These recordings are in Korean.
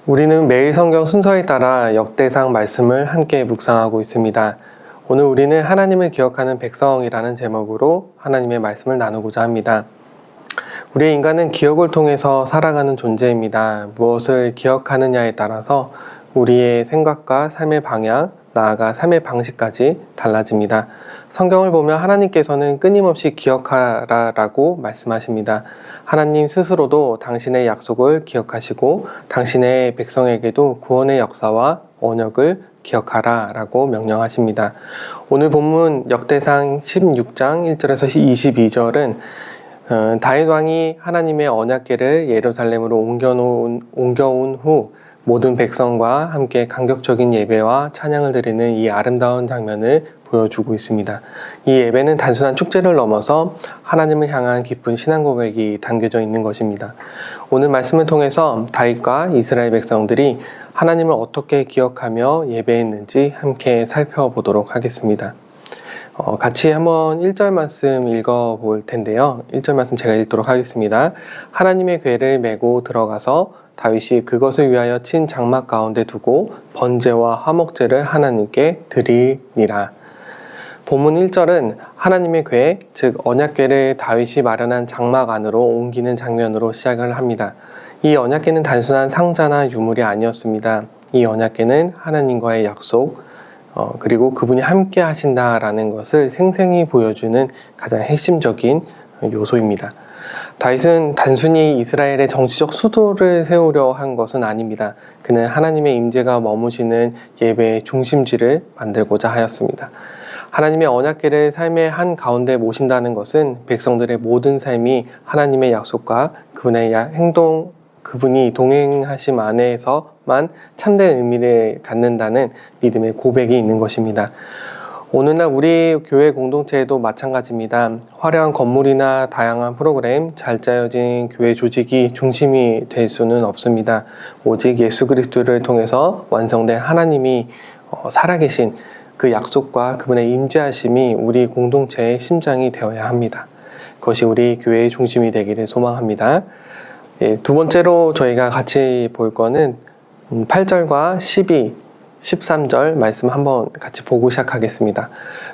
우리는 매일 성경 순서에 따라 역대상 말씀을 함께 묵상하고 있습니다. 오늘 우리는 하나님을 기억하는 백성이라는 제목으로 하나님의 말씀을 나누고자 합니다. 우리 인간은 기억을 통해서 살아가는 존재입니다. 무엇을 기억하느냐에 따라서 우리의 생각과 삶의 방향, 나아가 삶의 방식까지 달라집니다. 성경을 보면 하나님께서는 끊임없이 기억하라라고 말씀하십니다. 하나님 스스로도 당신의 약속을 기억하시고 당신의 백성에게도 구원의 역사와 언약을 기억하라라고 명령하십니다. 오늘 본문 역대상 16장 1절에서 22절은 다윗 왕이 하나님의 언약궤를 예루살렘으로 옮겨온 후 모든 백성과 함께 감격적인 예배와 찬양을 드리는 이 아름다운 장면을 보여주고 있습니다. 이 예배는 단순한 축제를 넘어서 하나님을 향한 깊은 신앙 고백이 담겨져 있는 것입니다. 오늘 말씀을 통해서 다윗과 이스라엘 백성들이 하나님을 어떻게 기억하며 예배했는지 함께 살펴보도록 하겠습니다. 같이 한번 1절 말씀 읽어볼 텐데요. 1절 말씀 제가 읽도록 하겠습니다. 하나님의 궤를 메고 들어가서 다윗이 그것을 위하여 친 장막 가운데 두고 번제와 화목제를 하나님께 드리니라. 본문 1절은 하나님의 궤, 즉 언약궤를 다윗이 마련한 장막 안으로 옮기는 장면으로 시작을 합니다. 이 언약궤는 단순한 상자나 유물이 아니었습니다. 이 언약궤는 하나님과의 약속, 그리고 그분이 함께 하신다라는 것을 생생히 보여주는 가장 핵심적인 요소입니다. 다윗은 단순히 이스라엘의 정치적 수도를 세우려 한 것은 아닙니다. 그는 하나님의 임재가 머무시는 예배의 중심지를 만들고자 하였습니다. 하나님의 언약궤를 삶의 한 가운데 모신다는 것은 백성들의 모든 삶이 하나님의 약속과 그분의 행동, 그분이 동행하심 안에서만 참된 의미를 갖는다는 믿음의 고백이 있는 것입니다. 오늘날 우리 교회 공동체에도 마찬가지입니다. 화려한 건물이나 다양한 프로그램, 잘 짜여진 교회 조직이 중심이 될 수는 없습니다. 오직 예수 그리스도를 통해서 완성된 하나님이 살아계신 그 약속과 그분의 임재하심이 우리 공동체의 심장이 되어야 합니다. 그것이 우리 교회의 중심이 되기를 소망합니다. 두 번째로 저희가 같이 볼 거는 8절과 12, 13절 말씀 한번 같이 보고 시작하겠습니다.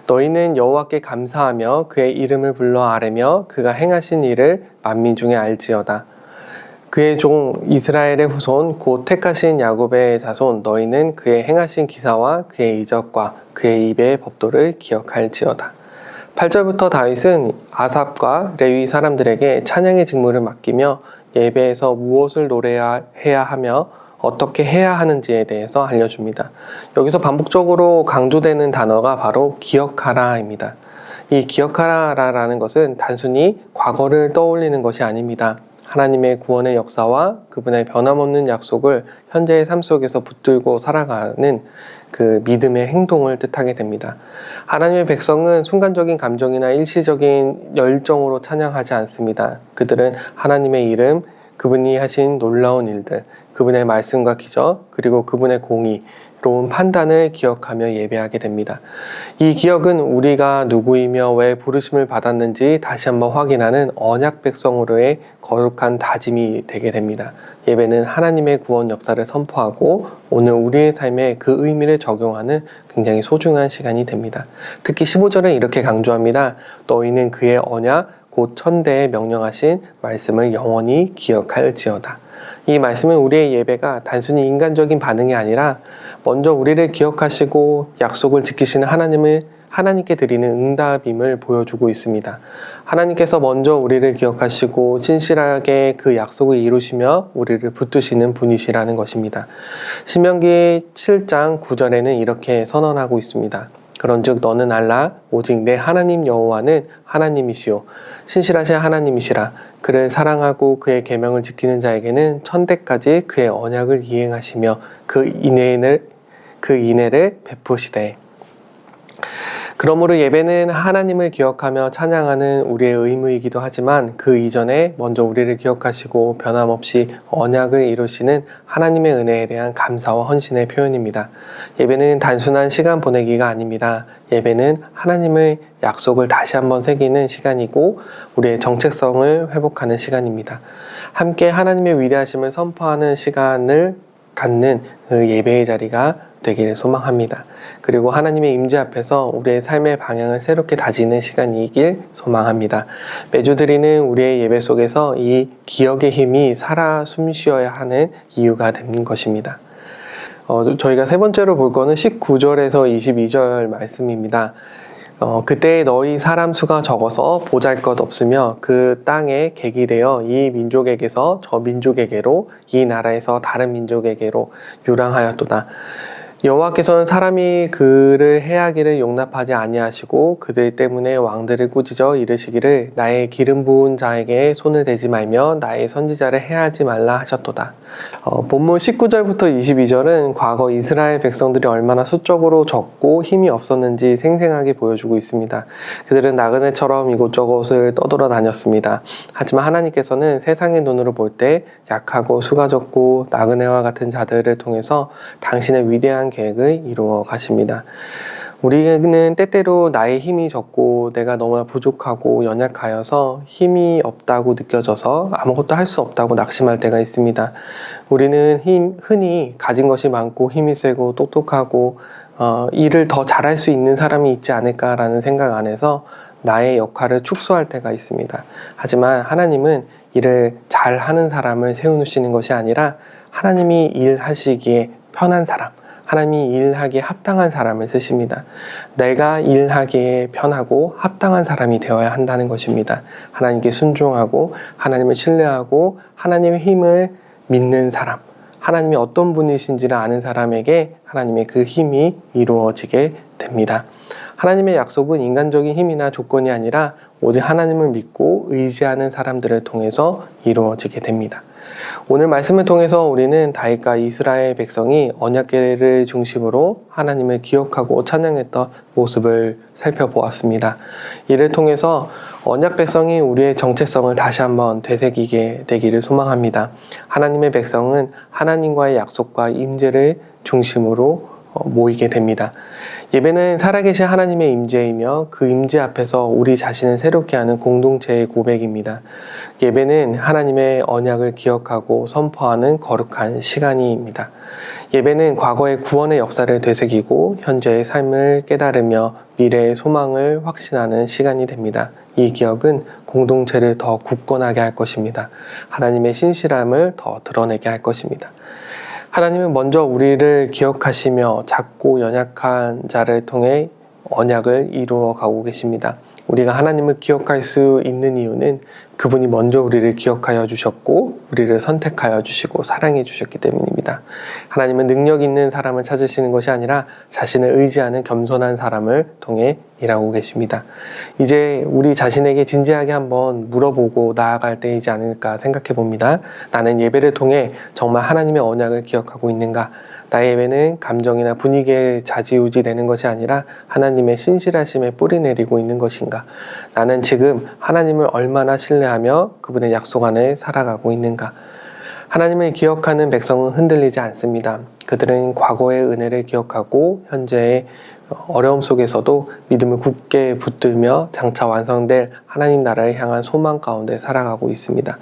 너희는 여호와께 감사하며 그의 이름을 불러 아뢰며 그가 행하신 일을 만민 중에 알지어다. 그의 종 이스라엘의 후손 곧 택하신 야곱의 자손 너희는 그의 행하신 기사와 그의 이적과 그의 입의 법도를 기억할지어다. 8절부터 다윗은 아삽과 레위 사람들에게 찬양의 직무를 맡기며 예배에서 무엇을 노래해야 하며 어떻게 해야 하는지에 대해서 알려줍니다. 여기서 반복적으로 강조되는 단어가 바로 기억하라입니다. 이 기억하라라는 것은 단순히 과거를 떠올리는 것이 아닙니다. 하나님의 구원의 역사와 그분의 변함없는 약속을 현재의 삶 속에서 붙들고 살아가는 그 믿음의 행동을 뜻하게 됩니다. 하나님의 백성은 순간적인 감정이나 일시적인 열정으로 찬양하지 않습니다. 그들은 하나님의 이름, 그분이 하신 놀라운 일들, 그분의 말씀과 기적, 그리고 그분의 공의로운 판단을 기억하며 예배하게 됩니다. 이 기억은 우리가 누구이며 왜 부르심을 받았는지 다시 한번 확인하는 언약 백성으로의 거룩한 다짐이 되게 됩니다. 예배는 하나님의 구원 역사를 선포하고 오늘 우리의 삶에 그 의미를 적용하는 굉장히 소중한 시간이 됩니다. 특히 15절은 이렇게 강조합니다. 너희는 그의 언약 곧 천대에 명령하신 말씀을 영원히 기억할지어다. 이 말씀은 우리의 예배가 단순히 인간적인 반응이 아니라 먼저 우리를 기억하시고 약속을 지키시는 하나님께 드리는 응답임을 보여주고 있습니다. 하나님께서 먼저 우리를 기억하시고 신실하게 그 약속을 이루시며 우리를 붙드시는 분이시라는 것입니다. 신명기 7장 9절에는 이렇게 선언하고 있습니다. 그런즉 너는 알라 오직 내 하나님 여호와는 하나님이시오 신실하신 하나님이시라. 그를 사랑하고 그의 계명을 지키는 자에게는 천대까지 그의 언약을 이행하시며 그 인애를 베푸시되. 그러므로 예배는 하나님을 기억하며 찬양하는 우리의 의무이기도 하지만 그 이전에 먼저 우리를 기억하시고 변함없이 언약을 이루시는 하나님의 은혜에 대한 감사와 헌신의 표현입니다. 예배는 단순한 시간 보내기가 아닙니다. 예배는 하나님의 약속을 다시 한번 새기는 시간이고 우리의 정체성을 회복하는 시간입니다. 함께 하나님의 위대하심을 선포하는 시간을 갖는 그 예배의 자리가 되기를 소망합니다. 그리고 하나님의 임재 앞에서 우리의 삶의 방향을 새롭게 다지는 시간이길 소망합니다. 매주 드리는 우리의 예배 속에서 이 기억의 힘이 살아 숨쉬어야 하는 이유가 되는 것입니다. 저희가 세 번째로 볼 거는 19절에서 22절 말씀입니다. 그때 너희 사람 수가 적어서 보잘것 없으며 그 땅에 객이 되어 이 민족에게서 저 민족에게로 이 나라에서 다른 민족에게로 유랑하였도다. 여호와께서는 사람이 그를 해하기를 용납하지 아니하시고 그들 때문에 왕들을 꾸짖어 이르시기를 나의 기름 부은 자에게 손을 대지 말며 나의 선지자를 해하지 말라 하셨도다. 본문 19절부터 22절은 과거 이스라엘 백성들이 얼마나 수적으로 적고 힘이 없었는지 생생하게 보여주고 있습니다. 그들은 나그네처럼 이곳저곳을 떠돌아 다녔습니다. 하지만 하나님께서는 세상의 눈으로 볼 때 약하고 수가 적고 나그네와 같은 자들을 통해서 당신의 위대한 계획을 이루어 가십니다. 우리는 때때로 나의 힘이 적고 내가 너무나 부족하고 연약하여서 힘이 없다고 느껴져서 아무것도 할 수 없다고 낙심할 때가 있습니다. 우리는 흔히 가진 것이 많고 힘이 세고 똑똑하고 일을 더 잘할 수 있는 사람이 있지 않을까라는 생각 안에서 나의 역할을 축소할 때가 있습니다. 하지만 하나님은 일을 잘하는 사람을 세우시는 것이 아니라 하나님이 일하시기에 편한 사람, 하나님이 일하기에 합당한 사람을 쓰십니다. 내가 일하기에 편하고 합당한 사람이 되어야 한다는 것입니다. 하나님께 순종하고 하나님을 신뢰하고 하나님의 힘을 믿는 사람, 하나님이 어떤 분이신지를 아는 사람에게 하나님의 그 힘이 이루어지게 됩니다. 하나님의 약속은 인간적인 힘이나 조건이 아니라 오직 하나님을 믿고 의지하는 사람들을 통해서 이루어지게 됩니다. 오늘 말씀을 통해서 우리는 다윗과 이스라엘 백성이 언약궤를 중심으로 하나님을 기억하고 찬양했던 모습을 살펴보았습니다. 이를 통해서 언약 백성이 우리의 정체성을 다시 한번 되새기게 되기를 소망합니다. 하나님의 백성은 하나님과의 약속과 임재를 중심으로 모이게 됩니다. 예배는 살아계신 하나님의 임재이며 그 임재 앞에서 우리 자신을 새롭게 하는 공동체의 고백입니다. 예배는 하나님의 언약을 기억하고 선포하는 거룩한 시간입니다. 예배는 과거의 구원의 역사를 되새기고 현재의 삶을 깨달으며 미래의 소망을 확신하는 시간이 됩니다. 이 기억은 공동체를 더 굳건하게 할 것입니다. 하나님의 신실함을 더 드러내게 할 것입니다. 하나님은 먼저 우리를 기억하시며 작고 연약한 자를 통해 언약을 이루어 가고 계십니다. 우리가 하나님을 기억할 수 있는 이유는 그분이 먼저 우리를 기억하여 주셨고 우리를 선택하여 주시고 사랑해 주셨기 때문입니다. 하나님은 능력 있는 사람을 찾으시는 것이 아니라 자신을 의지하는 겸손한 사람을 통해 일하고 계십니다. 이제 우리 자신에게 진지하게 한번 물어보고 나아갈 때이지 않을까 생각해 봅니다. 나는 예배를 통해 정말 하나님의 언약을 기억하고 있는가? 나의 예배는 감정이나 분위기에 좌지우지 되는 것이 아니라 하나님의 신실하심에 뿌리 내리고 있는 것인가? 나는 지금 하나님을 얼마나 신뢰하며 그분의 약속 안에 살아가고 있는가? 하나님을 기억하는 백성은 흔들리지 않습니다. 그들은 과거의 은혜를 기억하고 현재의 어려움 속에서도 믿음을 굳게 붙들며 장차 완성될 하나님 나라를 향한 소망 가운데 살아가고 있습니다.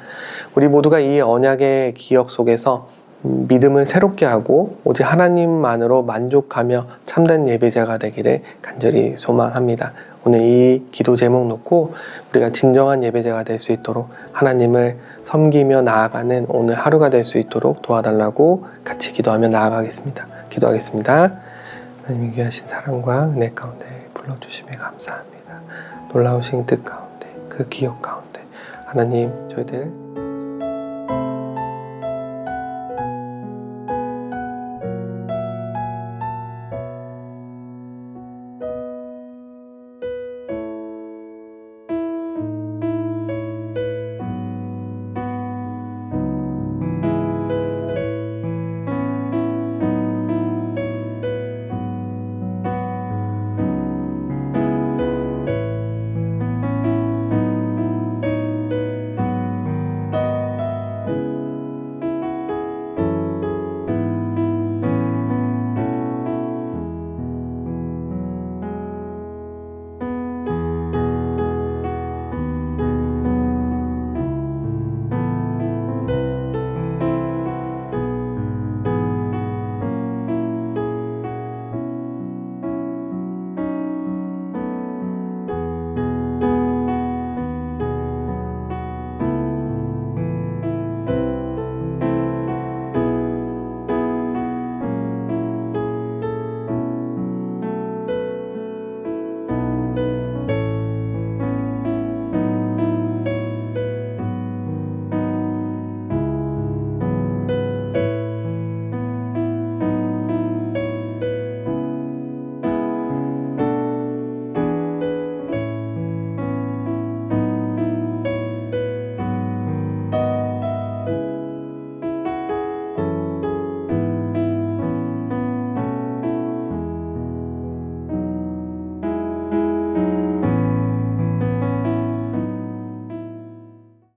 우리 모두가 이 언약의 기억 속에서 믿음을 새롭게 하고 오직 하나님만으로 만족하며 참된 예배자가 되기를 간절히 소망합니다. 오늘 이 기도 제목 놓고 우리가 진정한 예배자가 될 수 있도록 하나님을 섬기며 나아가는 오늘 하루가 될 수 있도록 도와달라고 같이 기도하며 나아가겠습니다. 기도하겠습니다. 하나님의 귀하신 사랑과 은혜 가운데 불러주심에 감사합니다. 놀라우신 뜻 가운데 그 기억 가운데 하나님 저희들